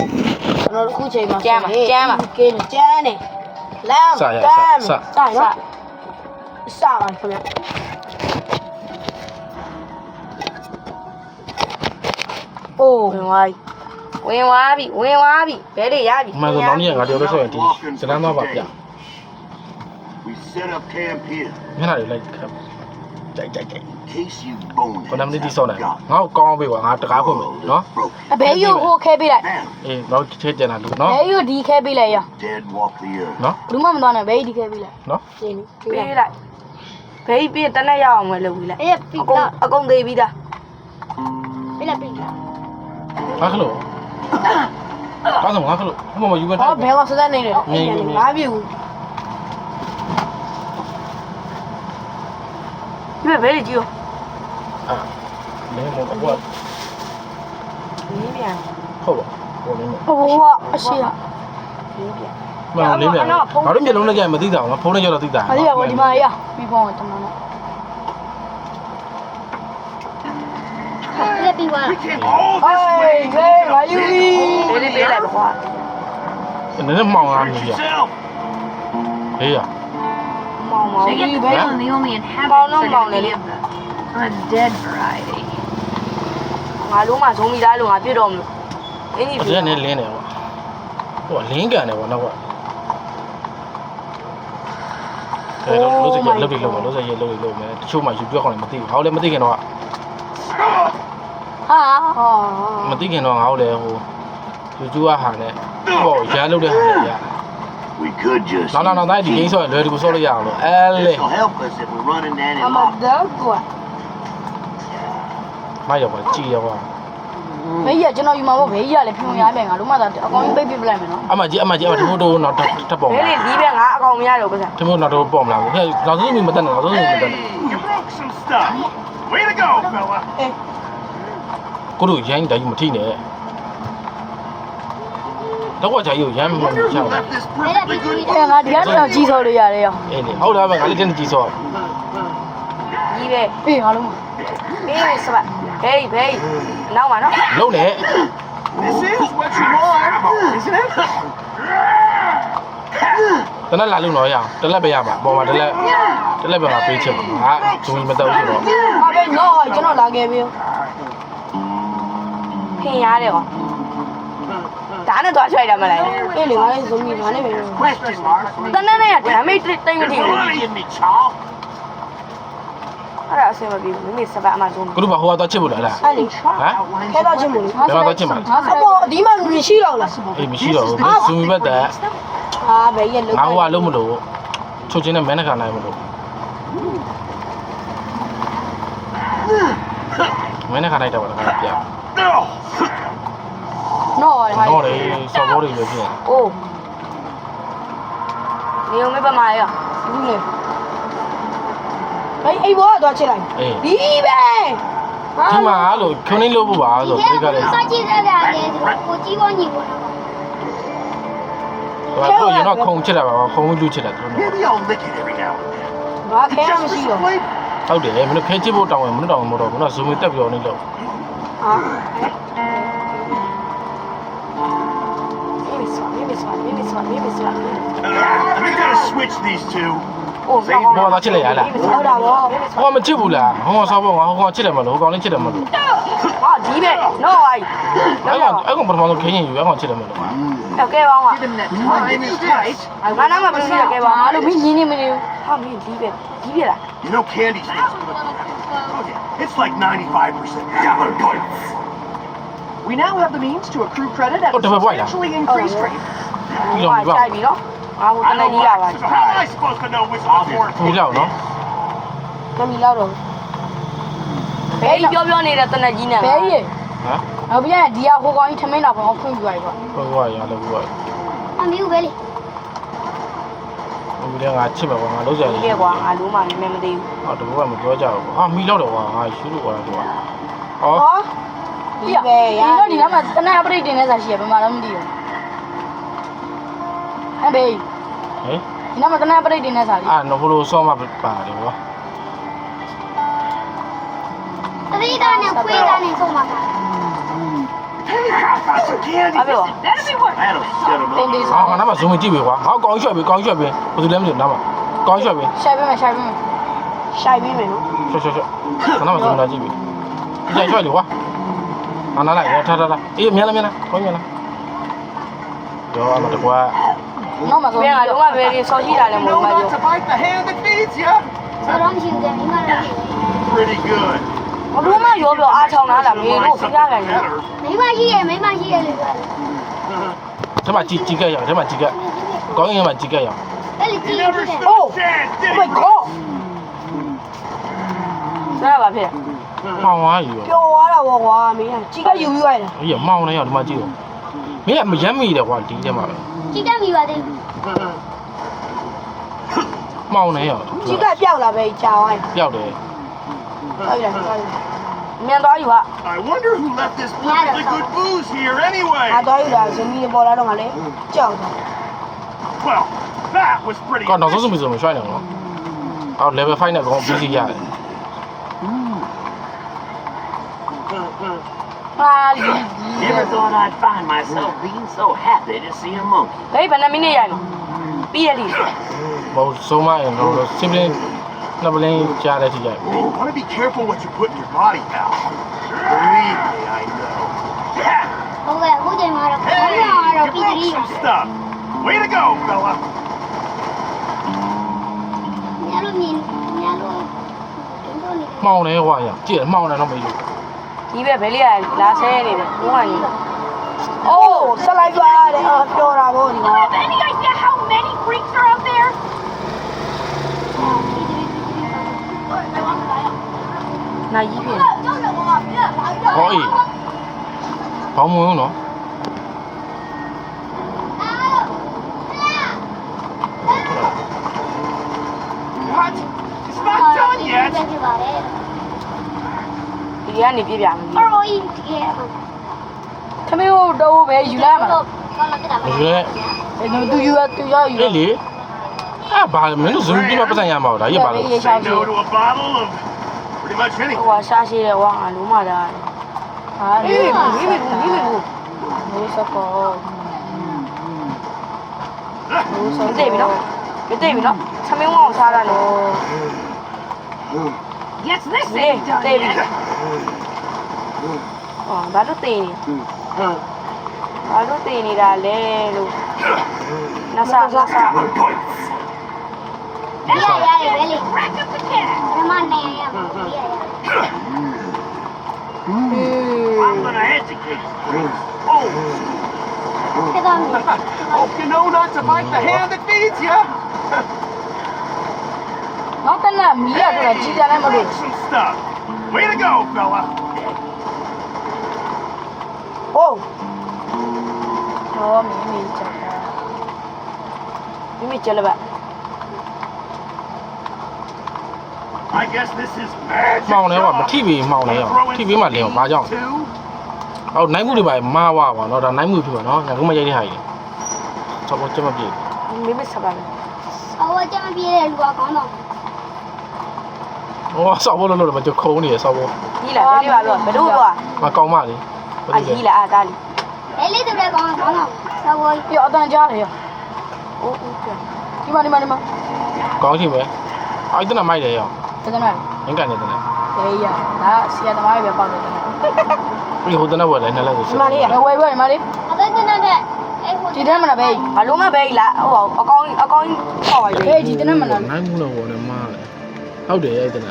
ကျွန်တော်တို့ခုချိန်မှာကျမ်းနေကျမ်းနေလမ်းစနော်စပါခင်ဗျအိုးဝင်သွားပြီဘဲလေးရပြီမှန်ဆိုနောက်နေ့ကငါတယောက်လို့ဆိုရင်ဒီစလမ်းသွားပါဗျ We set up camp here. မျက်နှာတွေလိုက်ခပ်ကြိုက် Case you bone. ဘယ်နှမိနစ်တိစောနေငါ့ကိုကောင်းပေးကွာငါတကားဖွင့်မယ်နော် အဘဲယူဟိုခဲပေးလိုက် အေးတော့ချဲကျန်တာလို့နော် ဘဲယူဒီခဲပေးလိုက်ရ Dead walk the earth. နော် ဘူးမမသွားနဲ့ဘဲဒီခဲပေးလိုက် နော် ရှင်းပြီ ပေးလိုက်ဘေးပြတနက်ရအောင်ပဲလုပ်ပြီးလိုက် အေးပြီး အကုန်သေးပြီးသား ပေးလိုက် ငါခလို့ကားဆောင်ငါခလို့ဟိုမှာယူခဲ့တာ ဟောဘဲကစတဲ့နေတယ်ငါပြူ ဒီဘေးလေးကြည့်ရော လဲမောတော့ နင်းပြန် ဟုတ်ပါဟိုလင်းမယ် ဟိုကအရှိရ နင်းပြန် မလင်းမယ်ငါတို့မျက်လုံးနဲ့ကြိုင်မသိတာငါဖုန်းနဲ့ကြောက်တော့သိတာ အဲ့ဒီကဒီမှာရပြီးပေါင်းတယ်တမန်တော့ We came all အေး this way. ဟေးငါယူပြီ ဘေးလေးပေးလိုက်ပါကွာ နည်းနည်းမှောင်လာနေရ Yourself. ဟေးရ မောင် They get the Well, the only inhabitants are going to be of the undead variety. ငါလုံးမဆုံးမိသားလို့ငါပြစ်တော့မလို့အင်းကြီး တ ပြ က စ် ယ်နဲ့လင်းတယ်ကွာဟိုလင်းကန်တယ်ကွာနောက်ကအဲလို့ဆိုရလုပ်ပြီးလုပ်မယ်လို့ဆိုရလုပ်ပြီးလုပ်မယ်တချို့မှယူပြောက်ခေါင်းလည်းမသိဘူးငါလည်းမသိခင်တော့ ဟာဟော မသိခင်တော့ငါလည်းဟိုယူကျူးဟာနဲ့ဟိုရမ်းလုပ်တဲ့ဟာနဲ့ရ We could just. နောက်တိုင်းဒီဂိမ်းဆော့လွယ်တူဆော့လို့ရအောင်လို့အဲလေ This'll help us if we're running that အ in မ off. တော့ကွာ မရောက်ပါကြည်ရော ဘေးရကျွန်တော်ယူမှာပေါ့ဘေးရလည်းဖြုံရမယ်ငါလုံးမသာအကောင်ပိတ်ပလိုက်မယ်နော် အမကြီးဒီမို့တော့နောက်ထပ်ပေါ် ဘေး မှာ လေးဒီပဲငါအကောင်မရတော့ဘူးဆရာ ဒီမို့နောက်တော့ပေါ်မလာဘူးဟဲ့နောက်ဆုံးမတက်နဲ့နောက်ဆုံးမတက်နဲ့ You broke some stuff. Way to go, fella. ကိုတို့ရိုင်းတိုင်းမထိနဲ့တော့ကြာကြီးရမ်းမချော You က် left this perfectly good. အဲ့ငါဒီကတော့ကြီးစော်လို့ရတယ်ရော အေးလေဟုတ်လားပဲငါလည်းတင်းကြီးဆော့ ဒီပဲ အေးငါလုံးမ ဘေးလေးစပါဘေးနောက်ပါနော် လုံးနဲ့ This is what you want, isn't it? တနက်လာလို့တော့ရအောင်တလက်ပဲရမှာပေါ်မှာတလက်ပဲမှာပေးချက်ပါငါဇုံမတော့ဆိုတော့ ဟာဘေးနော်ကျွန်တော်လာခဲ့ပြီ ဖင်ရတယ်ကွာဒါနဲ့သွားချွိုက်တာမလား အေးလေငါလည်းဇုံကြီးငါနဲ့ပဲ Question mark. တနက်နဲ့ကဒါမိတ်တိတ်မထီဘူး Money in me, Chaw. အဲ့ဒါအဆင်မပြေဘူးမိမိစပါအမှဆုံး ကိုတို့ဘာဟိုကတော့ချစ်ဖို့လား အဲ့လေ ဟမ် ခဲတော့ချင်းမို့လေ ဘယ်တော့ချစ်မှာ ငါအပေါ်ဒီမှာမရှိတော့လား အေးမရှိတော့ဘူးဇုံဘက်တဲ့ ဟာဘေးရလုံး ငါဟိုကလုံးမလို့ချုပ်ချင်းနဲ့မဲနှခါနိုင်မလို့မဲနှခါနိုင်တော့ပါပြ No. နော်ဟာ တော့လေစော်ဘောတွေပဲဖြစ် အိုးနေုံမေးပါမရ ဘူးလေဘေးအိမ်ဘောကတော့ချစ်လိုက် အေး ဒီပဲ ဒီမှာလို့ခွန်းလေးလို့ဖို့ပါဆိုဒီကလည်း စကြည့်တဲ့တယ်ကိုကြီးပေါ်ညီပေါ် ဟိုကရင်တော့ခုံချစ်တာပါခုံကျူးချစ်တာသူတို့ Maybe I'll lick it every now and then. ဘာခဲမှမရှိတော့ Wait. ဟုတ်တယ်မင်းတို့ခဲချစ်ဖို့တောင်းရင်မင်းတို့တောင်းမတော့ဘူးနော်ဇုံမတက်ပြောနေလို့ ဟာ မိမိစပါ We gotta switch these two. အိုး ဘောသားချစ်လိုက်ရလား ဟုတ်တာဗော ဟိုကမချစ်ဘူးလားဟိုကဆောက်ဖို့ငါဟိုကချစ်တယ်မလို့ဟိုကောင်လေးချစ်တယ်မလို့ ဟာဒီပဲနော်အိုင် အဲ့ကောင်ပထမဆုံးခင်းရင်ယူအဲ့ကောင်ချစ်တယ်မလို့ ကဲပါအောင် Give him that time is tight. ငါနာမဘယ်လိုလဲကဲပါ အားလို့မင်းညင်းနေမနေဘူး ဟာမင်းဒီပဲဒီပြလား You know candy sticks. It's like 95% dollar points. We now have the means to accrue credit at Oh, a double white, substantially increased rate. ပြီးတော့ပြီး ကြိုက်ပြီနော်ငါဟိုတနေ့ကြီးရပါ So how am I supposed to know which one's more ပြီးတော့နော် ကမီလောက်တော့ ဘယ်ပြောနေတဲ့တနေ့ကြီးနဲ့ ဘဲရေ ဟမ် နောက်ပြန်ဒီကဟိုကောင်ကြီးထမင်းတော့ဘာဖွင့်ပြလိုက်ပါ ဟိုကရလည်းဘူးက အမျိုးပဲလေ ဟိုလည်းငါချစ်ပါကွာငါလုံးစရာ ဒီ ကြီး ကကွာငါလုံးမမင်းမသိဘူး အော်တဘောကမပြောကြဘူးဟာမီလောက်တော့ကွာငါရှူးလို့ကွာတော့ဟော ဟောဒီပဲရဒီတော့ဒီနားမှာတနက်အပရိတ်တင်နေစားရှိရဘယ်မှာတော့မသိဘူးဟမ်ဘေး ဟင် ဒီနားမှာတနက်အပရိတ်တင်နေစားလေ အာနော်ဘလို့ဆော့မပါတယ်ကွာ တတိသားနဲ့ခွေးသားနဲ့ဆုံးပါပါ got some candy. Abi wa. That'll be worth That'll shut him တင်းတင်း up. ဟာငါနားမှာ zoom ကြည့်ပြီကွာဟောကောင်းရွှက်ပြီဘယ်သူလဲမသိဘူးနားမှာကောင်းရွှက်ပြီ ရှိုက်ပေးမယ်ရှိုက်ပေးမယ် ရှိုက်ပြီးမယ်နော် ရွှက်ငါနားမှာ zoom လာကြည့်ပြီကြည့်ရွှက်လေကွာဟာနားလိုက်ထားအေးမြန်လားကောင်းမြန်လားရောအမတကွာ နောက်မှာဆို ပြန်ကလုံးဝပဲလေးဆော်ရှိတာလည်းမ You ဟုတ် know ပါ not ဘူး to bite the hand that feeds you. ဆိုတော့မရှိဘူးတဲ့မိမတို့ Pretty good. ဘလို့မရောပြောအားချောင်းလာတာမေလို့ပြရကန်တယ် မိမရှိရဲ့မိမရှိရဲ့လို့ပြောတယ် ထဲမှာကြည့်ခဲ့ရအောင်ထဲမှာကြည့်ခဲ့ကောင်းရင်မှာကြည့်ခဲ့ရအောင် အဲ့ဒီ You ကြည့် never တယ် stood a chance, did my you? god ဆရာပါဖြစ် မှောင်သွားပြီရော ပျော်သွားတာပေါ့ကွာမင်းကြီးကယူပြီးသွားတယ် အေးမှောင်နေရဒီမှာကြည့်ရောမင်းကမရမ်းမိတယ်ကွာဒီထဲမှာပဲ ကြည့်တတ်မိပါသေး မှောင်နေရ ကြီးကပြောက်လာပဲကြာသွားတယ် ပျောက်တယ် ဟုတ်တယ်မြန်သွားယူဟာ I wonder who left this perfectly good booze here ငါ anyway. သွားယူတာဇမီပေါ်လာတော့ငါလေကြောက်တယ် Well, that was pretty ကောနောက်ဆုံးဆိုမရွှိုက်နေတော့အော် level 5နဲ့ကောပြီးစီရတယ် ဟာလီ Never thought I'd find myself being so happy to see a monkey. ဘယ်ဘယ်နှမိနစ်ရလဲပြီးရလိ ဘောဆုံးမရင်တော့ simply နှစ်ပလင်းကြားတဲ့ထိရိုက် You want to be careful what you put in your body, pal. Believe me, I know. Yeah. ဟုတ်ကဲ့အခုချိန်မှာတော့ခေါင်းကတော့ You ပြီး broke ပြီ some stuff. Way to go, fella. ညလို့မြင်ညလို့တင်းတော့နေ မှောင်နေကွာရကြည့်မှောင်နေတော့မလို့ ဒီပဲဘယ်လေးရလာဆဲနေတယ်ဘုံကနေအိုးဆက်လိုက်သွားတယ်အော်ပြောတာပေါ့ဒီမှာ Any idea how many freaks are out there? နိုင်ကြီးဖြစ် ဟောအေးဘောင်းမွန်းနော် What? It's not done yet. ဖြစ်ပါတယ် ဒီကနေပြပြမယ် အော်ဤတကယ် သမီးတို့တော့ပဲယူလိုက်မှာ တော့ဘာလို့တက်တာ မ မ ရွှေ အဲ့တော့သူယူရယူ လေလေအဲ့ဘာမင်းတို့ zoom ပြမပတ်စံရမှာဒါရပါလို့ Say no to a bottle of pretty much ဟို anything. ကရှားရှိတဲ့ဝါငါလုံးမတာ ဟာ အေးမိမိဘူး မိုးစကော မသိပြီနော်မသိပြီနော်သမင်းဝအောင်စားတာနော် Guess this သိ ain't done သိပြီ yet. အော်ဘာလို့သိနေဘာလို့သိနေတာလဲလို့နဆာ ရရတယ်ပဲလေ Rack up the cash. ဒီမှာနေရမှာရရ I'm gonna educate you. Oh, ဖြစ်တော့ hope you know not to bite the hand that feeds you. နောက်တနမီးရတော့ကြီးကြလိုက်မလို့ Broke some stuff. Way to go, fella. ဟိုး ဟောမင်းမီးချက်တာ မိမိကျလပါ I guess this is magic. မှောင်နေကွာမထိပြီမှောင်နေရောထိပြီးမှလင်းရောဘာကြောင့် Two. အော်နိုင်မှုတွေပါမားဝါပါတော့ဒါနိုင်မှုဖြစ်ပါနော်ငါကမရိုက်တဲ့ဟာကြီးဆောက်ပေါ်ချက်မပြေ မိမိဆက်ပါမယ် အော်ကြမ်းပြေးတဲ့လူကကောင်းတော့ ဟောဆောက်ပေါ်လို့မကြခုံးနေရဆောက်ပေါ် ကြီးလာဘယ်လေးပါပြောဘယ်လိုပြော မကောင်းမလေး အာကြီးလာအာတားလီ လေလေးတူတဲ့ကောင်းတော့ဆောဝေး ပြအတန်ကြားတယ် အိုးအိုးပြန် ဒီမှာဒီမှာဒီမှာ ကောင်းချင်ပဲအဲ့တနမိုက်တယ်ရော တကယ်လား ငင်ကနေတယ် အေးရဒါဆီယသမားပဲပေါက်တယ် ပြီးဟိုတနဝယ်လဲနှစ်လက်ဆို ဒီမလေးရ ဝယ်ဝယ်ဒီမှာလေး အသက်တင်တဲ့အဲ့ဟို ဒီထဲမှာပဲ ဘာလို့မပဲလာဟိုအကောင်းခေါ်ပါလေ အေးဒီထဲမှာလား နိုင်မှုတော့ဝယ်နေမှာဟုတ်တယ်အဲ့တန